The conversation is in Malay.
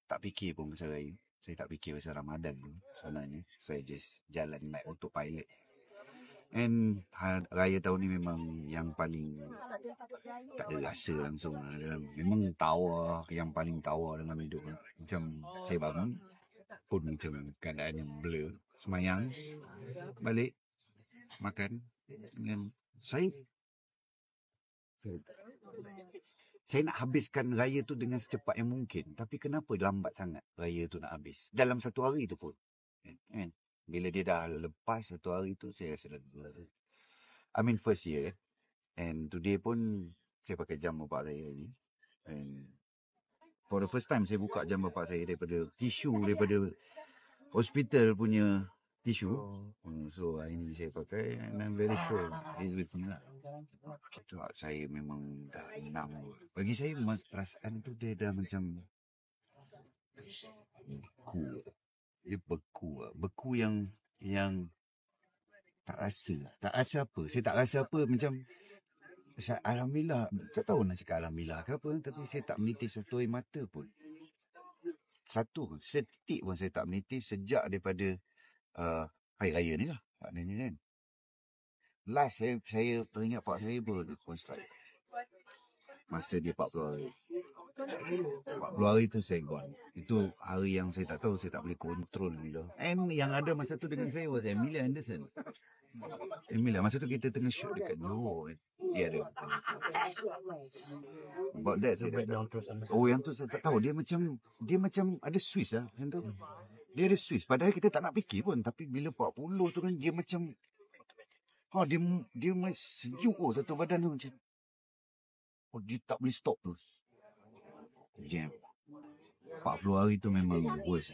tak fikir pun pasal raya. Saya tak fikir pasal Ramadan pun sebenarnya. Saya just jalan like autopilot. And raya tahun ni memang yang paling tak ada rasa langsung lah. Memang tawa, yang paling tawa dalam hidup. Macam saya bangun pun macam keadaan yang blur. Semayang, balik, makan. Dengan saya nak habiskan raya tu dengan secepat yang mungkin. Tapi kenapa lambat sangat raya tu nak habis? Dalam satu hari tu pun. Kan? Bila dia dah lepas satu hari tu, saya rasa dah first year. And today pun saya pakai jam bapak saya ni. And for the first time saya buka jam bapak saya daripada hospital punya tisu. So hari ni saya pakai and I'm very sure he's with me lah. Saya memang dah enam. Bagi saya perasaan tu dia dah macam beku. Dia beku yang tak rasa apa. Saya tak rasa apa. Macam alhamdulillah, tak tahu nak cakap alhamdulillah ke apa, tapi saya tak menitis satu air mata pun. Setik pun saya tak menitis sejak daripada hari raya ni lah. Maknanya kan. Last saya teringat pak saya pun strike. Masa dia 40 hari. 40 hari tu saya gone. Itu hari yang saya tak tahu, saya tak boleh kontrol bila. And yang ada masa tu dengan saya was Emilia Anderson. Masa tu kita tengah shoot dekat Johor. Dia ada. About that yang tu saya tak tahu. Dia macam ada Swiss lah. Yang tu. Dia ada Swiss. Padahal kita tak nak fikir pun. Tapi bila 40 tu kan dia macam dia sejuk satu badan tu macam. Dia tak boleh stop tu. Jam. 40 hari tu memang worst.